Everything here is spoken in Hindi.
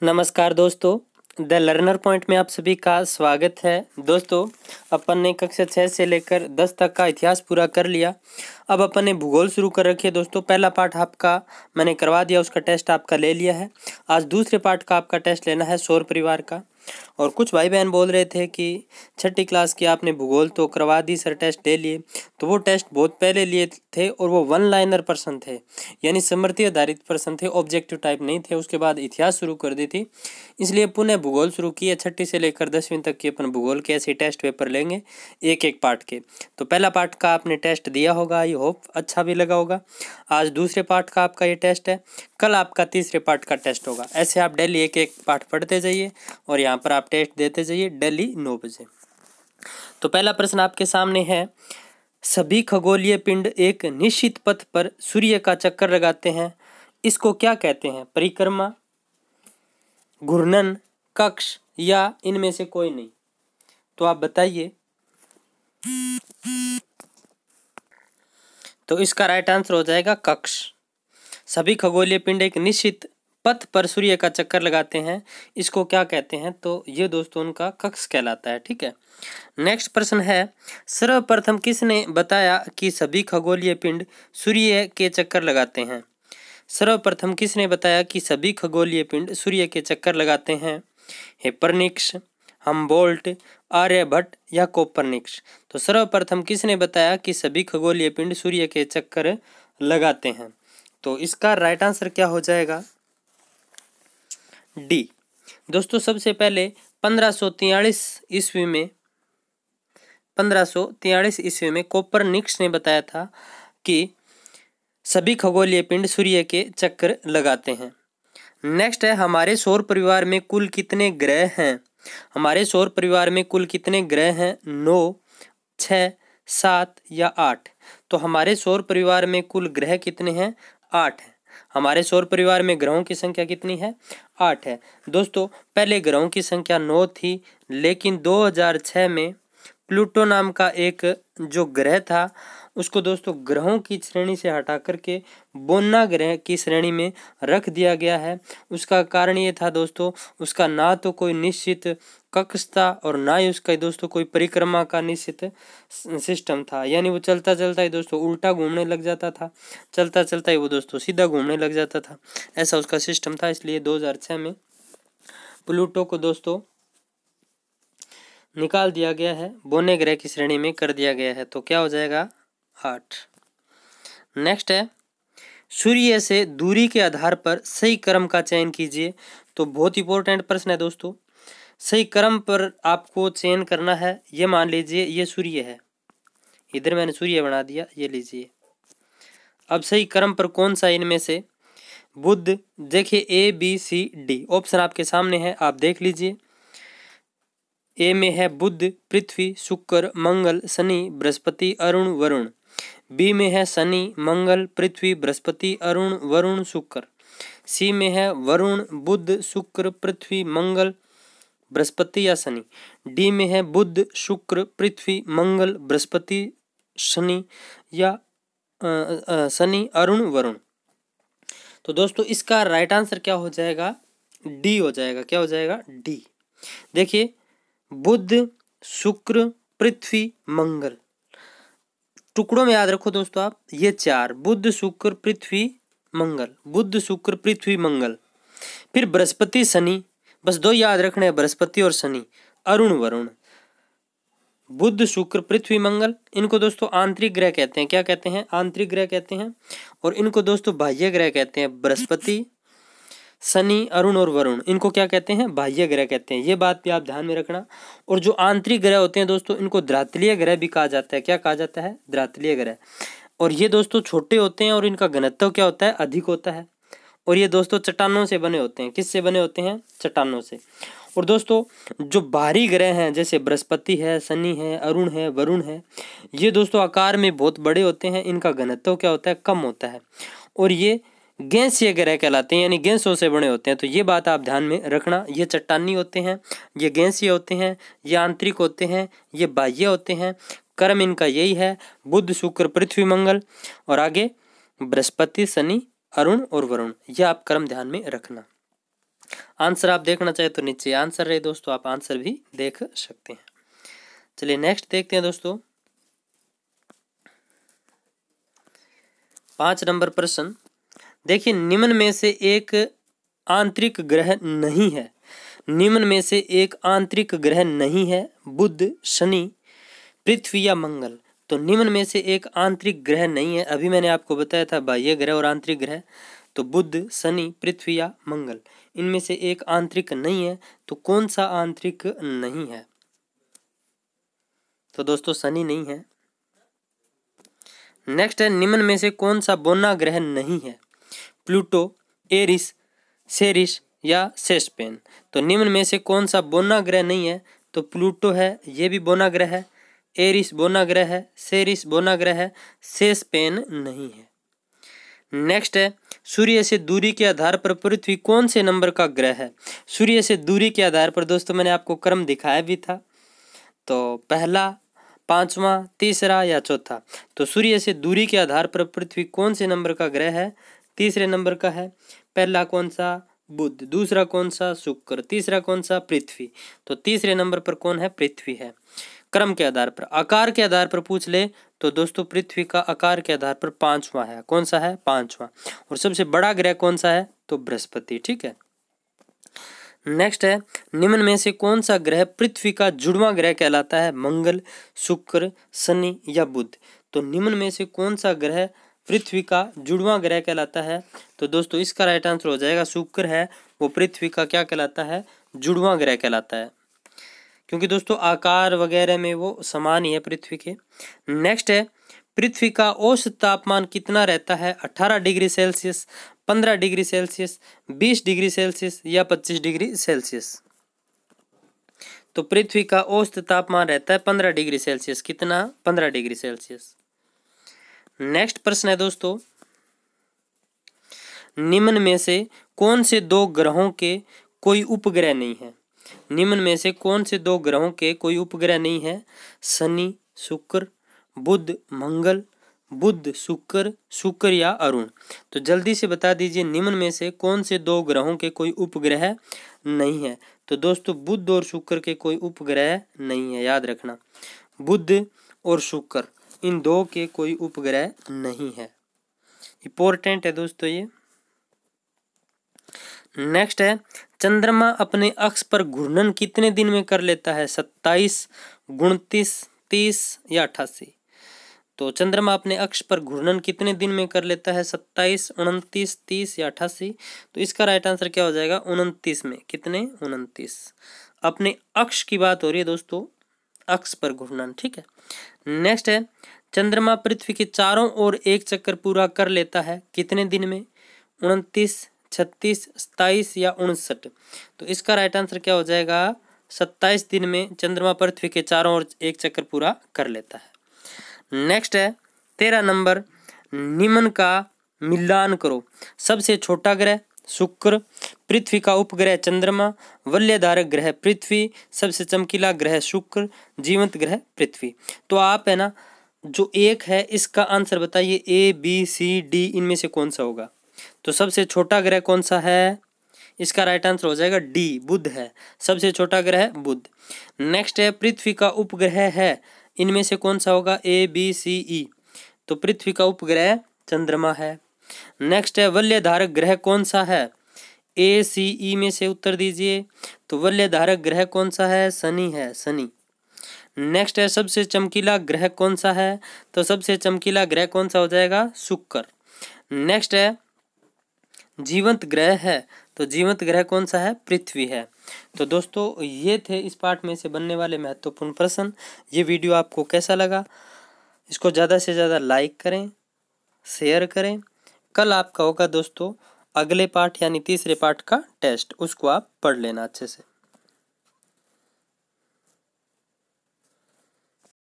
नमस्कार दोस्तों, द लर्नर पॉइंट में आप सभी का स्वागत है। दोस्तों, अपन ने कक्षा 6 से लेकर 10 तक का इतिहास पूरा कर लिया। अब अपन ने भूगोल शुरू कर रखी है। दोस्तों, पहला पार्ट आपका मैंने करवा दिया, उसका टेस्ट आपका ले लिया है। आज दूसरे पार्ट का आपका टेस्ट लेना है, सौर परिवार का। और कुछ भाई बहन बोल रहे थे कि छठी क्लास की आपने भूगोल तो करवा दी सर, टेस्ट ले लिए। तो वो टेस्ट बहुत पहले लिए थे और वो वन लाइनर प्रश्न थे, यानी समृद्धि आधारित प्रश्न थे, ऑब्जेक्टिव टाइप नहीं थे। उसके बाद इतिहास शुरू कर दी थी, इसलिए पुनः भूगोल शुरू किया। छठी से लेकर 10वीं तक के अपन भूगोल के ऐसे टेस्ट पेपर लेंगे, एक एक पार्ट के। तो पहला पार्ट का आपने टेस्ट दिया होगा, आई होप अच्छा भी लगा होगा। आज दूसरे पार्ट का आपका ये टेस्ट है, कल आपका तीसरे पार्ट का टेस्ट होगा। ऐसे आप डेली एक एक पार्ट पढ़ते जाइए और यहाँ पर आप टेस्ट देते जाइए डेली 9 बजे। तो पहला प्रश्न आपके सामने है, सभी खगोलीय पिंड एक निश्चित पथ पर सूर्य का चक्कर लगाते हैं, इसको क्या कहते हैं? परिक्रमा, घूर्णन, कक्ष या इनमें से कोई नहीं? तो आप बताइए। तो इसका राइट आंसर हो जाएगा कक्ष। सभी खगोलीय पिंड एक निश्चित पथ पर सूर्य का चक्कर लगाते हैं, इसको क्या कहते हैं? तो ये दोस्तों उनका कक्ष कहलाता है। ठीक है, नेक्स्ट प्रश्न है, सर्वप्रथम किसने बताया कि सभी खगोलीय पिंड सूर्य के चक्कर लगाते हैं? सर्वप्रथम किसने बताया कि सभी खगोलीय पिंड सूर्य के चक्कर लगाते हैं? हिप्परनिक्स, हमबोल्ट, आर्यभट्ट या कोपरनिक्स? तो सर्वप्रथम किसने बताया कि सभी खगोलीय पिंड सूर्य के चक्कर लगाते हैं? तो इसका राइट आंसर क्या हो जाएगा? डी। दोस्तों, सबसे पहले 1543 ईस्वी में कोपरनिक्स ने बताया था कि सभी खगोलीय पिंड सूर्य के चक्कर लगाते हैं। नेक्स्ट है, हमारे सौर परिवार में कुल कितने ग्रह हैं? हमारे सौर परिवार में कुल कितने ग्रह हैं? 9, 6, 7 या 8? तो हमारे सौर परिवार में कुल ग्रह कितने हैं? 8 हैं। हमारे सौर परिवार में ग्रहों की संख्या कितनी है? 8 है। दोस्तों, पहले ग्रहों की संख्या 9 थी, लेकिन 2006 में प्लूटो नाम का एक जो ग्रह था उसको दोस्तों ग्रहों की श्रेणी से हटा करके बोन्ना ग्रह की श्रेणी में रख दिया गया है। उसका कारण ये था दोस्तों, उसका ना तो कोई निश्चित कक्ष था और ना ही उसका दोस्तों कोई परिक्रमा का निश्चित सिस्टम था, यानी वो चलता चलता ही दोस्तों उल्टा घूमने लग जाता था, चलता चलता ही वो दोस्तों सीधा घूमने लग जाता था, ऐसा उसका सिस्टम था। इसलिए 2006 में प्लूटो को दोस्तों निकाल दिया गया है, बोने ग्रह की श्रेणी में कर दिया गया है। तो क्या हो जाएगा? 8। नेक्स्ट है, सूर्य से दूरी के आधार पर सही क्रम का चयन कीजिए। तो बहुत इंपॉर्टेंट प्रश्न है दोस्तों। सही क्रम पर आपको चयन करना है। ये मान लीजिए ये सूर्य है, इधर मैंने सूर्य बना दिया, ये लीजिए। अब सही क्रम पर कौन सा इनमें से? बुध, देखिए ABCD ऑप्शन आपके सामने है, आप देख लीजिए। ए में है बुध, पृथ्वी, शुक्र, मंगल, शनि, बृहस्पति, अरुण, वरुण। बी में है शनि, मंगल, पृथ्वी, बृहस्पति, अरुण, वरुण, शुक्र। सी में है वरुण, बुध, शुक्र, पृथ्वी, मंगल, बृहस्पति या शनि। डी में है बुध, शुक्र, पृथ्वी, मंगल, बृहस्पति, शनि या शनि, अरुण, वरुण। तो दोस्तों इसका राइट आंसर क्या हो जाएगा? डी हो जाएगा। क्या हो जाएगा? डी। देखिए, बुध, शुक्र, पृथ्वी, मंगल, टुकड़ों में याद रखो दोस्तों आप, ये 4, बुध, शुक्र, पृथ्वी, मंगल, बुध, शुक्र, पृथ्वी, मंगल। फिर बृहस्पति, शनि, बस 2 याद रखने हैं, बृहस्पति और शनि, अरुण, वरुण। बुध, शुक्र, पृथ्वी, मंगल, इनको दोस्तों आंतरिक ग्रह कहते हैं। क्या कहते हैं? आंतरिक ग्रह कहते हैं। और इनको दोस्तों बाह्य ग्रह कहते हैं। बृहस्पति, शनि, अरुण और वरुण, इनको क्या कहते हैं? बाह्य ग्रह कहते हैं। ये बात भी आप ध्यान में रखना। और जो आंतरिक ग्रह होते हैं दोस्तों, इनको धरातलीय ग्रह भी कहा जाता है। क्या कहा जाता है? धरातलीय ग्रह। और ये दोस्तों छोटे होते हैं और इनका घनत्व क्या होता है? अधिक होता है। और ये दोस्तों चट्टानों से बने होते हैं। किससे बने होते हैं? चट्टानों से। और दोस्तों जो बाहरी ग्रह हैं, जैसे बृहस्पति है, शनि है, अरुण है, वरुण है, ये दोस्तों आकार में बहुत बड़े होते हैं। इनका घनत्व क्या होता है? कम होता है। और ये गैसीय ग्रह कहलाते हैं, यानी गैसों से बने होते हैं। तो ये बात आप ध्यान में रखना। ये चट्टानी होते हैं, ये गैसीय होते हैं, ये आंतरिक होते हैं, ये बाह्य होते हैं। क्रम इनका यही है, बुध, शुक्र, पृथ्वी, मंगल, और आगे बृहस्पति, शनि, अरुण और वरुण। ये आप क्रम ध्यान में रखना। आंसर आप देखना चाहे तो नीचे आंसर रहे दोस्तों, आप आंसर भी देख सकते हैं। चलिए नेक्स्ट देखते हैं दोस्तों, 5 नंबर प्रश्न देखिए, निम्न में से एक आंतरिक ग्रह नहीं है, निम्न में से एक आंतरिक ग्रह नहीं है, बुध, शनि, पृथ्वी या मंगल। तो निम्न में से एक आंतरिक ग्रह नहीं है, अभी मैंने आपको बताया था बाह्य ग्रह और आंतरिक ग्रह, तो बुध, शनि, पृथ्वी या मंगल, इनमें से एक आंतरिक नहीं है। तो कौन सा आंतरिक नहीं है? तो दोस्तों शनि नहीं है। नेक्स्ट है, निम्न में से कौन सा बोना ग्रह नहीं है? प्लूटो, एरिस, सेरिस या सेस्पेन। तो निम्न में से कौन सा बोना ग्रह नहीं है? तो प्लूटो है, ये भी बोना ग्रह है, एरिस बोना ग्रह है, सेरिस बोना ग्रह है, सेस्पेन नहीं है। नेक्स्ट है, सूर्य से दूरी के आधार पर पृथ्वी कौन से नंबर का ग्रह है? सूर्य से दूरी के आधार पर दोस्तों मैंने आपको क्रम दिखाया भी था, तो पहला, पांचवा, तीसरा या चौथा। तो सूर्य से दूरी के आधार पर पृथ्वी कौन से नंबर का ग्रह है? तीसरे नंबर का है। पहला कौन सा? बुध। दूसरा कौन सा? शुक्र। तीसरा कौन सा? पृथ्वी। तो तीसरे नंबर पर कौन है? पृथ्वी है। क्रम के आधार पर, आकार के आधार पर पूछ ले तो दोस्तों पृथ्वी का आकार के आधार पर 5वां है। कौन सा है? 5वां। और सबसे बड़ा ग्रह कौन सा है? तो बृहस्पति। ठीक है। नेक्स्ट है, निम्न में से कौन सा ग्रह पृथ्वी का जुड़वां ग्रह कहलाता है? मंगल, शुक्र, शनि या बुध। तो निम्न में से कौन सा ग्रह पृथ्वी का जुड़वां ग्रह कहलाता है? तो दोस्तों इसका राइट आंसर हो जाएगा शुक्र है, वो पृथ्वी का क्या कहलाता है? जुड़वां ग्रह कहलाता है, क्योंकि दोस्तों आकार वगैरह में वो समान ही है पृथ्वी के। नेक्स्ट है, पृथ्वी का औसत तापमान कितना रहता है? 18 degree Celsius, 15 degree Celsius, 20 degree Celsius या 25 डिग्री सेल्सियस। तो पृथ्वी का औसत तापमान रहता है 15 डिग्री सेल्सियस। कितना? 15 डिग्री सेल्सियस। नेक्स्ट प्रश्न है दोस्तों, निम्न में से कौन से दो ग्रहों के कोई उपग्रह नहीं है? निम्न में से कौन से दो ग्रहों के कोई उपग्रह नहीं है? शनि, शुक्र, बुध, मंगल, बुध, शुक्र, शुक्र या अरुण। तो जल्दी से बता दीजिए, निम्न में से कौन से दो ग्रहों के कोई उपग्रह नहीं है? तो दोस्तों बुध और शुक्र के कोई उपग्रह नहीं है, याद रखना, बुध और शुक्र इन दो के कोई उपग्रह नहीं है। इंपॉर्टेंट है दोस्तों ये। नेक्स्ट है, चंद्रमा अपने अक्ष पर घूर्णन कितने दिन में कर लेता है? 27, 29, 30 या 88। तो चंद्रमा अपने अक्ष पर घूर्णन कितने दिन में कर लेता है? 27, 29, 30 या 88। तो इसका राइट आंसर क्या हो जाएगा? 29 में। कितने? 29। अपने अक्ष की बात हो रही है दोस्तों, अक्ष पर घूर्णन। ठीक है। नेक्स्ट है, चंद्रमा पृथ्वी के चारों ओर एक चक्कर पूरा कर लेता है कितने दिन में? 29, 36, 27 या 59। तो इसका राइट आंसर क्या हो जाएगा? 27 दिन में चंद्रमा पृथ्वी के चारों ओर एक चक्कर पूरा कर लेता है। नेक्स्ट है 13 नंबर, निम्न का मिलान करो। सबसे छोटा ग्रह शुक्र, पृथ्वी का उपग्रह चंद्रमा, वलयधारक ग्रह पृथ्वी, सबसे चमकीला ग्रह शुक्र, जीवंत ग्रह पृथ्वी। तो आप है ना, जो एक है इसका आंसर बताइए, ए बी सी डी इनमें से कौन सा होगा? तो सबसे छोटा ग्रह कौन सा है? इसका राइट आंसर हो जाएगा डी, बुध है। सबसे छोटा ग्रह बुध। नेक्स्ट है, पृथ्वी का उपग्रह है, इनमें से कौन सा होगा? ए बी सी ई। तो पृथ्वी का उपग्रह चंद्रमा है। नेक्स्ट है, वलयधारक ग्रह कौन सा है? ए सी ई में से उत्तर दीजिए। तो वलयधारक ग्रह कौन सा है? शनि है, शनि। नेक्स्ट है, सबसे चमकीला ग्रह कौन सा है? तो सबसे चमकीला ग्रह कौन सा हो जाएगा? शुक्र। नेक्स्ट है, जीवंत ग्रह है, तो जीवंत ग्रह कौन सा है? पृथ्वी है। तो दोस्तों ये थे इस पार्ट में से बनने वाले महत्वपूर्ण प्रश्न। ये वीडियो आपको कैसा लगा? इसको ज़्यादा से ज़्यादा लाइक करें, शेयर करें। कल आपका होगा दोस्तों अगले पार्ट यानी तीसरे पार्ट का टेस्ट, उसको आप पढ़ लेना अच्छे से।